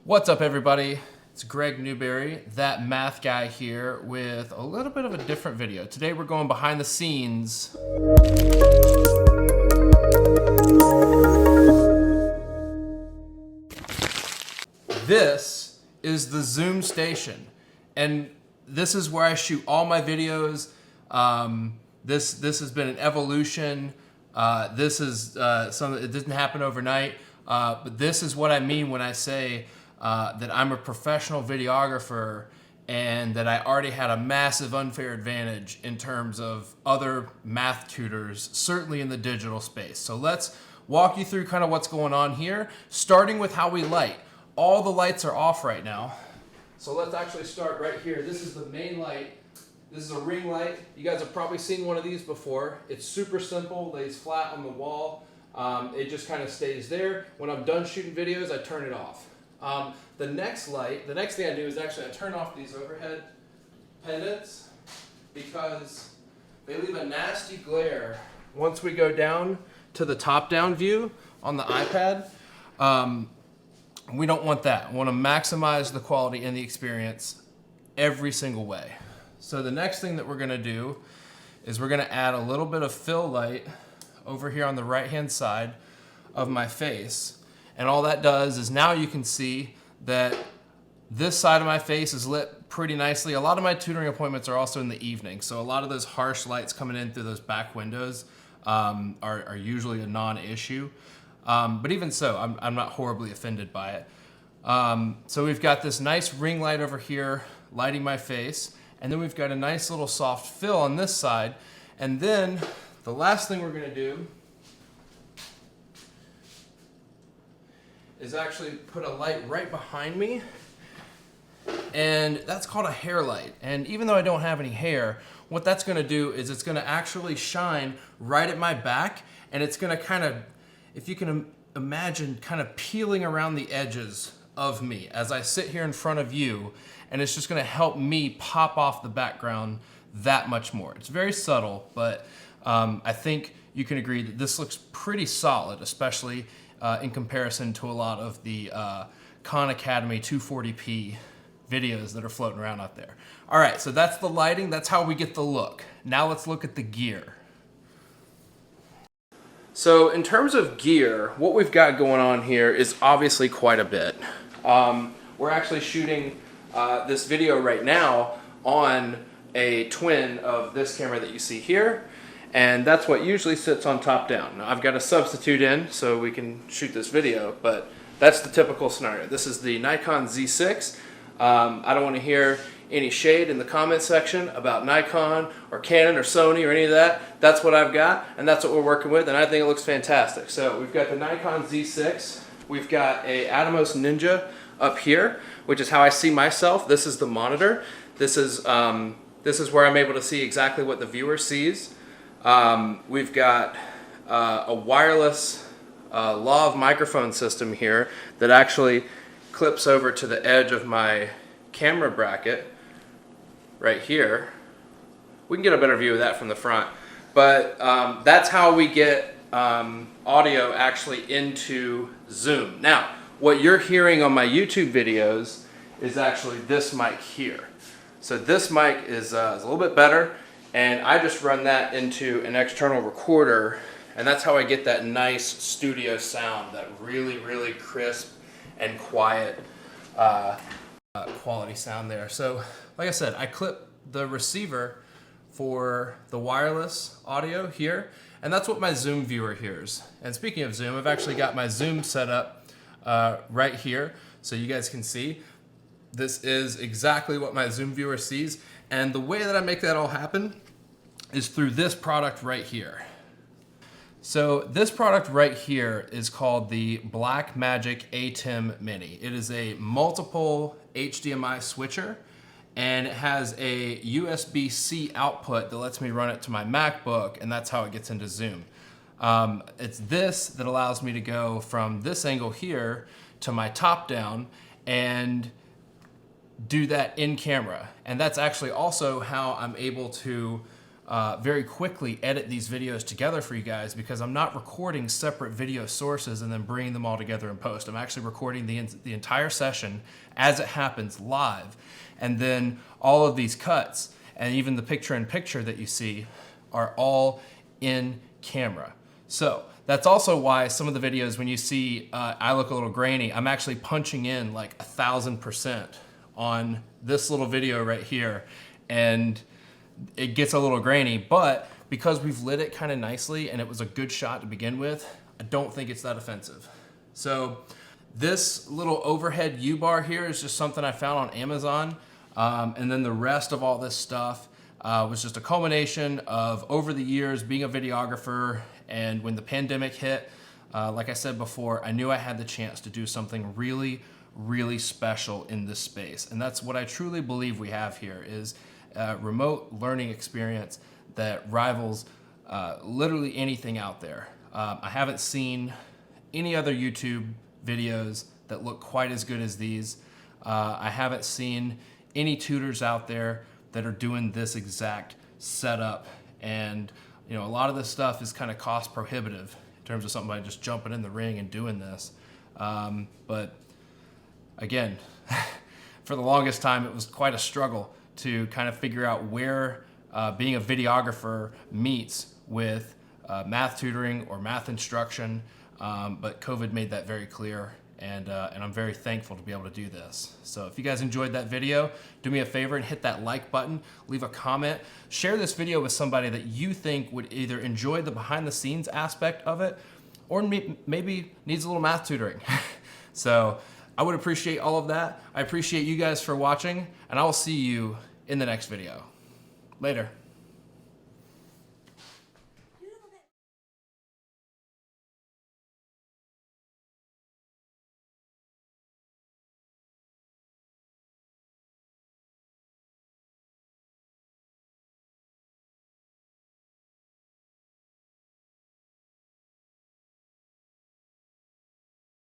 What's up, everybody? It's Greg Newberry, That Math Guy here with a little bit of a different video. Today we're going behind the scenes. This is the Zoom station, and this is where I shoot all my videos. This has been an evolution. This is something that didn't happen overnight, but this is what I mean when I say that I'm a professional videographer and that I already had a massive unfair advantage in terms of other math tutors, certainly in the digital space. So let's walk you through kind of what's going on here, starting with how we light. All the lights are off right now. So let's actually start right here. This is the main light. This is a ring light. You guys have probably seen one of these before. It's super simple, lays flat on the wall. It just kind of stays there. When I'm done shooting videos, I turn it off. The next thing I do is actually I turn off these overhead pendants because they leave a nasty glare once we go down to the top-down view on the iPad. We don't want that. We want to maximize the quality and the experience every single way. So the next thing that we're going to do is we're going to add a little bit of fill light over here on the right-hand side of my face. And all that does is now you can see that this side of my face is lit pretty nicely. A lot of my tutoring appointments are also in the evening, so a lot of those harsh lights coming in through those back windows are usually a non-issue. But even so, I'm not horribly offended by it. So we've got this nice ring light over here lighting my face, and then we've got a nice little soft fill on this side. And then the last thing we're gonna do is actually put a light right behind me, and that's called a hair light. And even though I don't have any hair, what that's gonna do is it's gonna actually shine right at my back, and it's gonna kind of, if you can imagine, kind of peeling around the edges of me as I sit here in front of you, and it's just gonna help me pop off the background that much more. It's very subtle, but I think you can agree that this looks pretty solid, especially in comparison to a lot of the Khan Academy 240p videos that are floating around out there. All right, so that's the lighting, that's how we get the look. Now let's look at the gear. So in terms of gear, what we've got going on here is obviously quite a bit. We're actually shooting this video right now on a twin of this camera that you see here, and that's what usually sits on top down. Now I've got a substitute in so we can shoot this video, but that's the typical scenario. This is the Nikon Z6. I don't want to hear any shade in the comment section about Nikon or Canon or Sony or any of that. That's what I've got, and that's what we're working with, and I think it looks fantastic. So we've got the Nikon Z6. We've got a Atomos Ninja up here, which is how I see myself. This is the monitor. This is where I'm able to see exactly what the viewer sees. We've got a wireless lav microphone system here that actually clips over to the edge of my camera bracket right here. We can get a better view of that from the front, but that's how we get audio actually into Zoom. Now, what you're hearing on my YouTube videos is actually this mic here. So this mic is a little bit better, and I just run that into an external recorder, and that's how I get that nice studio sound, that really, really crisp and quiet quality sound there. So like I said, I clip the receiver for the wireless audio here, and that's what my Zoom viewer hears. And speaking of Zoom, I've actually got my Zoom set up right here so you guys can see. This is exactly what my Zoom viewer sees, and the way that I make that all happen is through this product right here. So this product right here is called the Blackmagic ATEM Mini. It is a multiple HDMI switcher, and it has a USB-C output that lets me run it to my MacBook, and that's how it gets into Zoom. It's this that allows me to go from this angle here to my top down and do that in camera. And that's actually also how I'm able to very quickly edit these videos together for you guys, because I'm not recording separate video sources and then bringing them all together in post. I'm actually recording the entire session as it happens live. And then all of these cuts and even the picture-in-picture that you see are all in camera. So that's also why some of the videos, when you see I look a little grainy, I'm actually punching in like 1,000% on this little video right here, and it gets a little grainy, but because we've lit it kind of nicely and it was a good shot to begin with, I don't think it's that offensive. So this little overhead U-bar here is just something I found on Amazon. And then the rest of all this stuff was just a culmination of over the years being a videographer, and when the pandemic hit, like I said before, I knew I had the chance to do something really, really special in this space. And that's what I truly believe we have here, is a remote learning experience that rivals literally anything out there. I haven't seen any other YouTube videos that look quite as good as these. I haven't seen any tutors out there that are doing this exact setup. And you know, a lot of this stuff is kind of cost prohibitive in terms of somebody just jumping in the ring and doing this. But again, for the longest time, it was quite a struggle to kind of figure out where being a videographer meets with math tutoring or math instruction. But COVID made that very clear. And I'm very thankful to be able to do this. So if you guys enjoyed that video, do me a favor and hit that like button, leave a comment, share this video with somebody that you think would either enjoy the behind the scenes aspect of it, or maybe needs a little math tutoring. So I would appreciate all of that. I appreciate you guys for watching, and I will see you in the next video. Later.